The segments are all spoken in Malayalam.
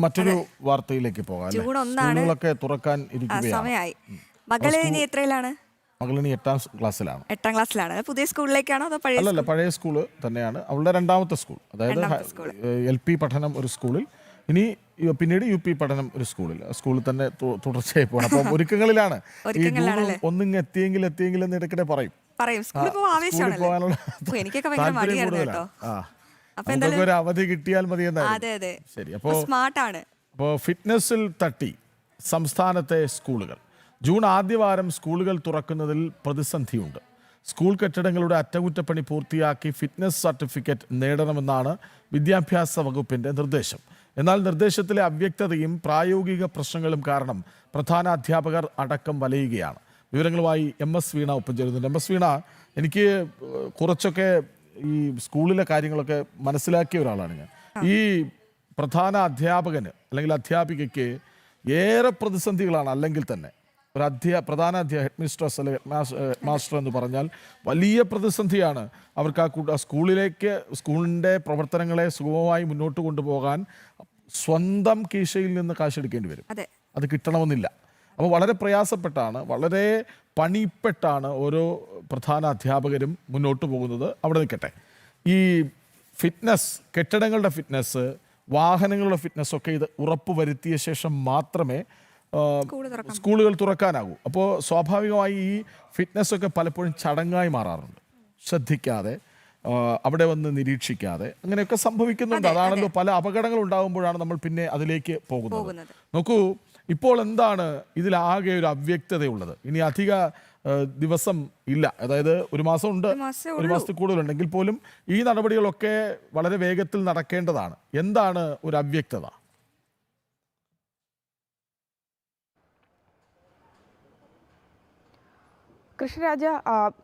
മറ്റൊരു വാർത്തയിലേക്ക് പോകാം. ജൂൺ 1 സ്കൂളുകളൊക്കെ തുറക്കാൻ സമയമായി. മകള് ഇനി എത്രയിലാണ്? മകളിനി 8ാം ക്ലാസ്സിലാണ്. 8ാം ക്ലാസ്സിലാണ്. പുതിയ സ്കൂളിലേക്കാണോ അതോ പഴയ? അല്ലല്ല, പഴയ സ്കൂള് തന്നെയാണ്. അവളുടെ രണ്ടാമത്തെ സ്കൂൾ. അതായത് LP പഠനം ഒരു സ്കൂളിൽ, ഇനി പിന്നീട് UP പഠനം ഒരു സ്കൂളിൽ തന്നെ തുടർച്ചയായി പോകണം. അപ്പം ഒരുക്കങ്ങളിലാണ്. ഈ ജൂൺ ഒന്നിങ്ങ് എത്തിയെങ്കിൽ എന്ന് ഇടയ്ക്കിടെ പറയും. ഒരു അവധി കിട്ടിയാൽ മതി എന്നാണ്. ശരി, അപ്പോൾ ഫിറ്റ്നസിൽ തട്ടി സംസ്ഥാനത്തെ സ്കൂളുകൾ. ജൂൺ ആദ്യവാരം സ്കൂളുകൾ തുറക്കുന്നതിൽ പ്രതിസന്ധിയുണ്ട്. സ്കൂൾ കെട്ടിടങ്ങളുടെ അറ്റകുറ്റപ്പണി പൂർത്തിയാക്കി ഫിറ്റ്നസ് സർട്ടിഫിക്കറ്റ് നേടണമെന്നാണ് വിദ്യാഭ്യാസ വകുപ്പിന്റെ നിർദ്ദേശം. എന്നാൽ നിർദ്ദേശത്തിലെ അവ്യക്തതയും പ്രായോഗിക പ്രശ്നങ്ങളും കാരണം പ്രധാന അധ്യാപകർ അടക്കം വലയുകയാണ്. വിവരങ്ങളുമായി MS വീണ ഒപ്പം ചേരുന്നുണ്ട്. MS വീണ, എനിക്ക് കുറച്ചൊക്കെ ഈ സ്കൂളിലെ കാര്യങ്ങളൊക്കെ മനസ്സിലാക്കിയ ഒരാളാണ് ഞാൻ. ഈ പ്രധാന അധ്യാപകന് അല്ലെങ്കിൽ അധ്യാപികയ്ക്ക് ഏറെ പ്രതിസന്ധികളാണ്. അല്ലെങ്കിൽ തന്നെ ഒരു പ്രധാന ഹെഡ് മിസ്ട്രസ് അല്ലെങ്കിൽ ഹെഡ് മാസ്റ്റർ എന്ന് പറഞ്ഞാൽ വലിയ പ്രതിസന്ധിയാണ്. അവർക്ക് ആ സ്കൂളിൻ്റെ പ്രവർത്തനങ്ങളെ സുഗമമായി മുന്നോട്ട് കൊണ്ടുപോകാൻ സ്വന്തം കീശയിൽ നിന്ന് കാശെടുക്കേണ്ടി വരും. അത് കിട്ടണമെന്നില്ല. അപ്പോൾ വളരെ പ്രയാസപ്പെട്ടാണ്, വളരെ പണിപ്പെട്ടാണ് ഓരോ പ്രധാന അധ്യാപകരും മുന്നോട്ട് പോകുന്നത്. അവിടെ നിൽക്കട്ടെ, ഈ ഫിറ്റ്നസ്, കെട്ടിടങ്ങളുടെ ഫിറ്റ്നസ്, വാഹനങ്ങളുടെ ഫിറ്റ്നസ്സൊക്കെ ഇത് ഉറപ്പ് വരുത്തിയ ശേഷം മാത്രമേ സ്കൂളുകൾ തുറക്കാനാകൂ. അപ്പോൾ സ്വാഭാവികമായി ഈ ഫിറ്റ്നസ്സൊക്കെ പലപ്പോഴും ചടങ്ങായി മാറാറുണ്ട്. ശ്രദ്ധിക്കാതെ, അവിടെ വന്ന് നിരീക്ഷിക്കാതെ, അങ്ങനെയൊക്കെ സംഭവിക്കുന്നുണ്ട്. അതാണല്ലോ പല അപകടങ്ങൾ ഉണ്ടാകുമ്പോഴാണ് നമ്മൾ പിന്നെ അതിലേക്ക് പോകുന്നത്. നോക്കൂ, ഇപ്പോൾ എന്താണ് ഇതിലാകെ ഒരു അവ്യക്തതയുള്ളത്? ഇനി അധിക ദിവസം ഇല്ല, അതായത് ഒരു മാസം ഉണ്ട്, ഒരു മാസത്തിൽ കൂടുതലുണ്ടെങ്കിൽ പോലും ഈ നടപടികളൊക്കെ വളരെ വേഗത്തിൽ നടക്കേണ്ടതാണ്. എന്താണ് ഒരു അവ്യക്തത? കൃഷ്ണരാജ,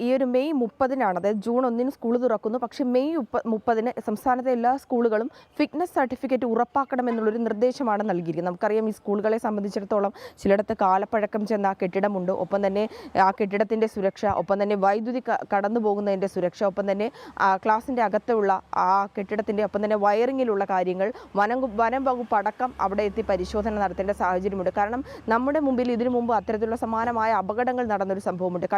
ഈ ഒരു മെയ് 30-നാണ്, അതായത് ജൂൺ 1-ന് സ്കൂൾ തുറക്കുന്നു. പക്ഷേ മെയ് 30-ന് സംസ്ഥാനത്തെ എല്ലാ സ്കൂളുകളും ഫിറ്റ്നസ് സർട്ടിഫിക്കറ്റ് ഉറപ്പാക്കണമെന്നുള്ളൊരു നിർദ്ദേശമാണ് നൽകിയിരിക്കുന്നത്. നമുക്കറിയാം, ഈ സ്കൂളുകളെ സംബന്ധിച്ചിടത്തോളം ചിലയിടത്ത് കാലപ്പഴക്കം ചെന്ന കെട്ടിടമുണ്ട്. ഒപ്പം തന്നെ ആ കെട്ടിടത്തിൻ്റെ സുരക്ഷ, ഒപ്പം തന്നെ വൈദ്യുതി കടന്നു പോകുന്നതിൻ്റെ സുരക്ഷ, ഒപ്പം തന്നെ ക്ലാസിൻ്റെ അകത്തുള്ള ആ കെട്ടിടത്തിൻ്റെ ഒപ്പം തന്നെ വയറിങ്ങിലുള്ള കാര്യങ്ങൾ വനം വകുപ്പ് അടക്കം അവിടെ എത്തി പരിശോധന നടത്തേണ്ട സാഹചര്യമുണ്ട്. കാരണം നമ്മുടെ മുമ്പിൽ ഇതിനു മുമ്പ് അത്തരത്തിലുള്ള സമാനമായ അപകടങ്ങൾ നടന്നൊരു സംഭവമുണ്ട്.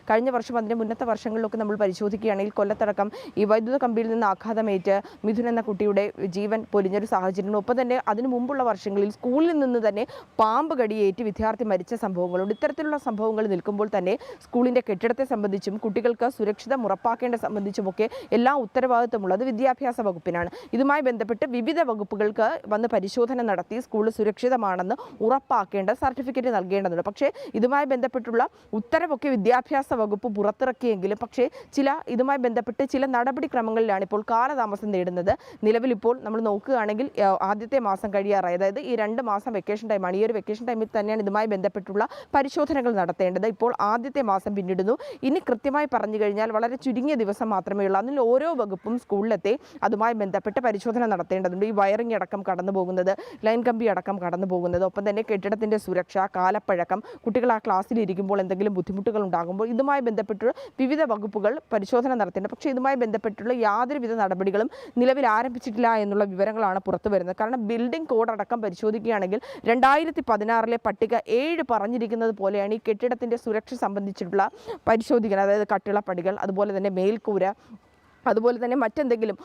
കഴിഞ്ഞ വർഷം, അതിൻ്റെ മുന്നത്തെ വർഷങ്ങളിലൊക്കെ നമ്മൾ പരിശോധിക്കുകയാണെങ്കിൽ കൊല്ലത്തടക്കം ഈ വൈദ്യുത കമ്പിയിൽ നിന്ന് ആഘാതമേറ്റ് മിഥുൻ എന്ന കുട്ടിയുടെ ജീവൻ പൊലിഞ്ഞൊരു സാഹചര്യം. ഒപ്പം തന്നെ അതിനു മുമ്പുള്ള വർഷങ്ങളിൽ സ്കൂളിൽ നിന്ന് തന്നെ പാമ്പ് കടിയേറ്റ് വിദ്യാർത്ഥി മരിച്ച സംഭവങ്ങളുണ്ട്. ഇത്തരത്തിലുള്ള സംഭവങ്ങൾ നിൽക്കുമ്പോൾ തന്നെ സ്കൂളിൻ്റെ കെട്ടിടത്തെ സംബന്ധിച്ചും കുട്ടികൾക്ക് സുരക്ഷിതം ഉറപ്പാക്കേണ്ട സംബന്ധിച്ചുമൊക്കെ എല്ലാ ഉത്തരവാദിത്വമുള്ളത് വിദ്യാഭ്യാസ വകുപ്പിനാണ്. ഇതുമായി ബന്ധപ്പെട്ട് വിവിധ വകുപ്പുകൾക്ക് വന്ന് പരിശോധന നടത്തി സ്കൂൾ സുരക്ഷിതമാണെന്ന് ഉറപ്പാക്കേണ്ട സർട്ടിഫിക്കറ്റ് നൽകേണ്ടതുണ്ട്. പക്ഷേ ഇതുമായി ബന്ധപ്പെട്ടുള്ള ഉത്തരവൊക്കെ വിദ്യാഭ്യാസ വകുപ്പ് പുറത്തിറക്കിയെങ്കിലും പക്ഷേ ഇതുമായി ബന്ധപ്പെട്ട് ചില നടപടിക്രമങ്ങളിലാണ് ഇപ്പോൾ കാലതാമസം നേടുന്നത്. നിലവിൽ ഇപ്പോൾ നമ്മൾ നോക്കുകയാണെങ്കിൽ ആദ്യത്തെ മാസം കഴിയാറായി, അതായത് ഈ 2 മാസം വെക്കേഷൻ ടൈമാണ്. ഈ ഒരു വെക്കേഷൻ ടൈമിൽ തന്നെയാണ് ഇതുമായി ബന്ധപ്പെട്ടുള്ള പരിശോധനകൾ നടത്തേണ്ടത്. ഇപ്പോൾ ആദ്യത്തെ മാസം പിന്നിടുന്നു. ഇനി കൃത്യമായി പറഞ്ഞു കഴിഞ്ഞാൽ വളരെ ചുരുങ്ങിയ ദിവസം മാത്രമേ ഉള്ളൂ. അതിൽ ഓരോ വകുപ്പും സ്കൂളിലെത്തി അതുമായി ബന്ധപ്പെട്ട് പരിശോധന നടത്തേണ്ടതുണ്ട്. ഈ വയറിംഗ് അടക്കം കടന്നു പോകുന്നത്, ലൈൻ കമ്പി അടക്കം കടന്നു പോകുന്നത്, ഒപ്പം തന്നെ കെട്ടിടത്തിൻ്റെ സുരക്ഷ, കാലപ്പഴക്കം, കുട്ടികൾ ആ ക്ലാസ്സിൽ ഇരിക്കുമ്പോൾ എന്തെങ്കിലും ബുദ്ധിമുട്ടുകൾ ഉണ്ടാകുമ്പോൾ ഇതുമായി ബന്ധപ്പെട്ട് വിവിധ വകുപ്പുകൾ പരിശോധന നടത്തേണ്ടത്. പക്ഷേ ഇതുമായി ബന്ധപ്പെട്ടുള്ള യാതൊരുവിധ നടപടികളും നിലവിൽ ആരംഭിച്ചിട്ടില്ല എന്നുള്ള വിവരങ്ങളാണ് പുറത്തു വരുന്നത്. കാരണം ബിൽഡിംഗ് കോഡ് അടക്കം പരിശോധിക്കുകയാണെങ്കിൽ 2016-ലെ പട്ടിക 7 പറഞ്ഞിരിക്കുന്നത് പോലെയാണ് ഈ കെട്ടിടത്തിൻ്റെ സുരക്ഷ സംബന്ധിച്ചിട്ടുള്ള പരിശോധിക്കുന്നത്. അതായത് കട്ടിളപ്പടികൾ, അതുപോലെ തന്നെ മേൽക്കൂര, അതുപോലെ തന്നെ മറ്റെന്തെങ്കിലും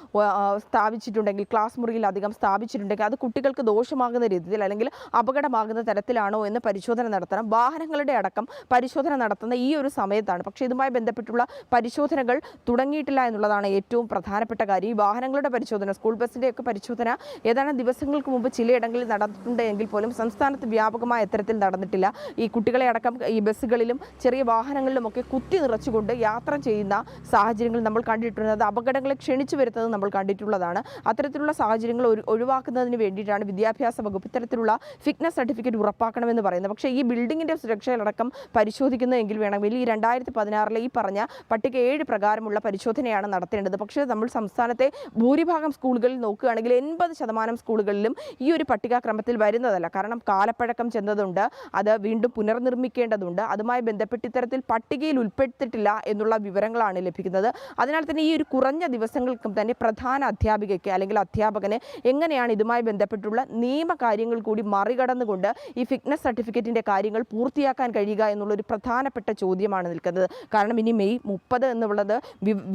സ്ഥാപിച്ചിട്ടുണ്ടെങ്കിൽ, ക്ലാസ് മുറിയിൽ അധികം സ്ഥാപിച്ചിട്ടുണ്ടെങ്കിൽ അത് കുട്ടികൾക്ക് ദോഷമാകുന്ന രീതിയിൽ അല്ലെങ്കിൽ അപകടമാകുന്ന തരത്തിലാണോ എന്ന് പരിശോധന നടത്തണം. വാഹനങ്ങളുടെ അടക്കം പരിശോധന നടത്തുന്ന ഈ ഒരു സമയത്താണ്. പക്ഷേ ഇതുമായി ബന്ധപ്പെട്ടുള്ള പരിശോധനകൾ തുടങ്ങിയിട്ടില്ല എന്നുള്ളതാണ് ഏറ്റവും പ്രധാനപ്പെട്ട കാര്യം. ഈ വാഹനങ്ങളുടെ പരിശോധന, സ്കൂൾ ബസ്സിൻ്റെയൊക്കെ പരിശോധന ഏതാനും ദിവസങ്ങൾക്ക് മുമ്പ് ചിലയിടങ്ങളിൽ നടന്നിട്ടുണ്ടെങ്കിൽ പോലും സംസ്ഥാനത്ത് വ്യാപകമായ എത്തരത്തിൽ നടന്നിട്ടില്ല. ഈ കുട്ടികളെ അടക്കം ഈ ബസ്സുകളിലും ചെറിയ വാഹനങ്ങളിലുമൊക്കെ കുത്തി നിറച്ചുകൊണ്ട് യാത്ര ചെയ്യുന്ന സാഹചര്യങ്ങൾ നമ്മൾ കണ്ടിട്ടുണ്ട്. അപകടങ്ങളെ ക്ഷണിച്ചു വരുന്നത് നമ്മൾ കണ്ടിട്ടുള്ളതാണ്. അത്തരത്തിലുള്ള സാഹചര്യങ്ങൾ ഒഴിവാക്കുന്നതിന് വേണ്ടിയിട്ടാണ് വിദ്യാഭ്യാസ വകുപ്പ് ഇത്തരത്തിലുള്ള ഫിറ്റ്നസ് സർട്ടിഫിക്കറ്റ് ഉറപ്പാക്കണമെന്ന് പറയുന്നത്. പക്ഷേ ഈ ബിൽഡിങ്ങിൻ്റെ സുരക്ഷയിലടക്കം പരിശോധിക്കുന്നതെങ്കിൽ വേണമെങ്കിൽ ഈ 2016-ലെ ഈ പറഞ്ഞ പട്ടിക 7 പ്രകാരമുള്ള പരിശോധനയാണ് നടത്തേണ്ടത്. പക്ഷേ നമ്മൾ സംസ്ഥാനത്തെ ഭൂരിഭാഗം സ്കൂളുകളിൽ നോക്കുകയാണെങ്കിൽ 80% സ്കൂളുകളിലും ഈ ഒരു പട്ടികാക്രമത്തിൽ വരുന്നതല്ല. കാരണം കാലപ്പഴക്കം ചെന്നതുണ്ട്, അത് വീണ്ടും പുനർനിർമ്മിക്കേണ്ടതുണ്ട്. അതുമായി ബന്ധപ്പെട്ട് ഇത്തരത്തിൽ പട്ടികയിൽ ഉൾപ്പെടുത്തിയിട്ടില്ല എന്നുള്ള വിവരങ്ങളാണ് ലഭിക്കുന്നത്. അതിനാൽ തന്നെ ഈ ഒരു കുറഞ്ഞ ദിവസങ്ങൾക്കും തന്നെ പ്രധാന അധ്യാപികയ്ക്ക് അല്ലെങ്കിൽ അധ്യാപകന് എങ്ങനെയാണ് ഇതുമായി ബന്ധപ്പെട്ടുള്ള നിയമകാര്യങ്ങൾ കൂടി മറികടന്നുകൊണ്ട് ഈ ഫിറ്റ്നസ് സർട്ടിഫിക്കറ്റിൻ്റെ കാര്യങ്ങൾ പൂർത്തിയാക്കാൻ കഴിയുക എന്നുള്ളൊരു പ്രധാനപ്പെട്ട ചോദ്യമാണ് നിൽക്കുന്നത്. കാരണം ഇനി മെയ് 30 എന്നുള്ളത്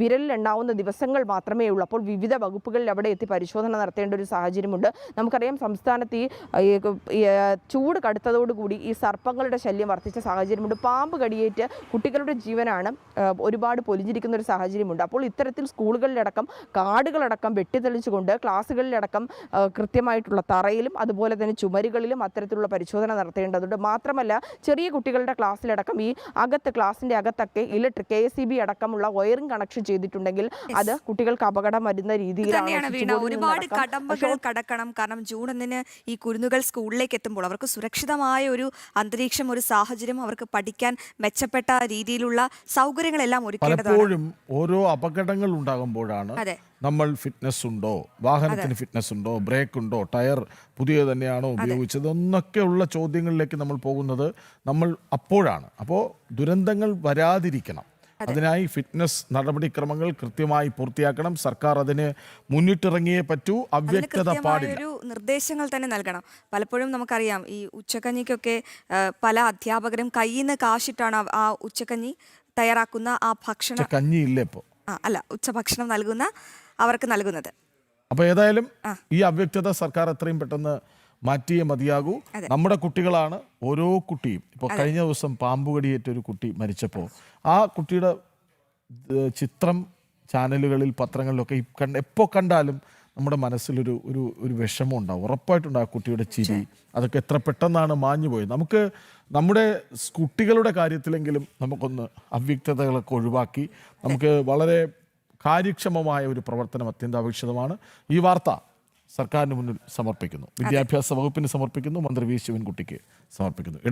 വിരലിലെണ്ണാവുന്ന ദിവസങ്ങൾ മാത്രമേ ഉള്ളൂ. അപ്പോൾ വിവിധ വകുപ്പുകളിൽ അവിടെ എത്തി പരിശോധന നടത്തേണ്ട ഒരു സാഹചര്യമുണ്ട്. നമുക്കറിയാം സംസ്ഥാനത്ത് ഈ ചൂട് കടുത്തതോടുകൂടി ഈ സർപ്പങ്ങളുടെ ശല്യം വർദ്ധിച്ച സാഹചര്യമുണ്ട്. പാമ്പ് കടിയേറ്റ് കുട്ടികളുടെ ജീവനാണ് ഒരുപാട് പൊലിഞ്ഞിരിക്കുന്ന ഒരു സാഹചര്യമുണ്ട്. അപ്പോൾ ഇത്തരത്തിൽ സ്കൂളുകളിലടക്കം കാടുകളടക്കം വെട്ടിത്തെളിച്ചുകൊണ്ട് ക്ലാസ്സുകളിലടക്കം കൃത്യമായിട്ടുള്ള തറയിലും അതുപോലെ തന്നെ ചുമരുകളിലും അത്തരത്തിലുള്ള പരിശോധന നടത്തേണ്ടതുണ്ട്. മാത്രമല്ല ചെറിയ കുട്ടികളുടെ ക്ലാസ്സിലടക്കം ഈ ക്ലാസ്സിൻ്റെ അകത്തൊക്കെ ഇലക്ട്രിക് KSEB അടക്കമുള്ള വയറിംഗ് കണക്ഷൻ ചെയ്തിട്ടുണ്ടെങ്കിൽ അത് കുട്ടികൾക്ക് അപകടം വരുന്ന രീതിയിലാണ്. ഒരുപാട് കടമ്പകൾ കടക്കണം. കാരണം ജൂൺ 1 ഈ കുരുന്നുകൾ സ്കൂളിലേക്ക് എത്തുമ്പോൾ അവർക്ക് സുരക്ഷിതമായ ഒരു അന്തരീക്ഷം, ഒരു സാഹചര്യം, അവർക്ക് പഠിക്കാൻ മെച്ചപ്പെട്ട രീതിയിലുള്ള സൗകര്യങ്ങളെല്ലാം ഒരുക്കേണ്ടതാണ്. പലപ്പോഴും ഓരോ അപകടങ്ങൾ ഉണ്ടാകുമ്പോഴാണ് നമ്മൾ ഫിറ്റ്നസ് ഉണ്ടോ, വാഹനത്തിന് ഫിറ്റ്നസ് ഉണ്ടോ, ബ്രേക്ക് ഉണ്ടോ, ടയർ പുതിയ തന്നെയാണോ ഉപയോഗിച്ചത് എന്നൊക്കെയുള്ള ചോദ്യങ്ങളിലേക്ക് നമ്മൾ പോകുന്നത് നമ്മൾ അപ്പോഴാണ്. അപ്പോൾ ദുരന്തങ്ങൾ വരാതിരിക്കണം, അതിനായി ഫിറ്റ്നസ് നടപടിക്രമങ്ങൾ കൃത്യമായി പൂർത്തിയാക്കണം. സർക്കാർ അതിന് മുന്നിട്ടിറങ്ങിയേ പറ്റൂ. അവ്യക്തത പാടില്ല. നിർദ്ദേശങ്ങൾ തന്നെ നൽകണം. പലപ്പോഴും നമുക്കറിയാം ഈ ഉച്ചക്കഞ്ഞിക്കൊക്കെ പല അധ്യാപകരും കയ്യിൽ നിന്ന് കാശിട്ടാണ് ആ ഉച്ചക്കഞ്ഞി തയ്യാറാക്കുന്ന ആ ഭക്ഷണം കഞ്ഞിയില്ല ഇപ്പോൾ ഉച്ചഭക്ഷണം അവർക്ക് നൽകുന്നത്. അപ്പോൾ ഏതായാലും ഈ അവ്യക്തത സർക്കാർ എത്രയും പെട്ടെന്ന് മാറ്റിയേ മതിയാകൂ. നമ്മുടെ കുട്ടികളാണ് ഓരോ കുട്ടിയും. ഇപ്പോൾ കഴിഞ്ഞ ദിവസം പാമ്പുകടിയേറ്റ ഒരു കുട്ടി മരിച്ചപ്പോൾ ആ കുട്ടിയുടെ ചിത്രം ചാനലുകളിൽ പത്രങ്ങളിലൊക്കെ എപ്പോൾ കണ്ടാലും നമ്മുടെ മനസ്സിലൊരു ഒരു ഒരു വിഷമം ഉണ്ടാവും. ഉറപ്പായിട്ടുണ്ട് ആ കുട്ടിയുടെ ചിരി അതൊക്കെ എത്ര പെട്ടെന്നാണ് മാഞ്ഞു പോയത്. നമുക്ക് നമ്മുടെ കുട്ടികളുടെ കാര്യത്തിലെങ്കിലും നമുക്കൊന്ന് അവ്യക്തതകളൊക്കെ ഒഴിവാക്കി നമുക്ക് വളരെ കാര്യക്ഷമമായ ഒരു പ്രവർത്തനം അത്യന്താപേക്ഷിതമാണ്. ഈ വാർത്ത സർക്കാരിന് മുന്നിൽ സമർപ്പിക്കുന്നു, വിദ്യാഭ്യാസ വകുപ്പിന് സമർപ്പിക്കുന്നു, മന്ത്രി വി ശിവൻകുട്ടിക്ക് സമർപ്പിക്കുന്നു.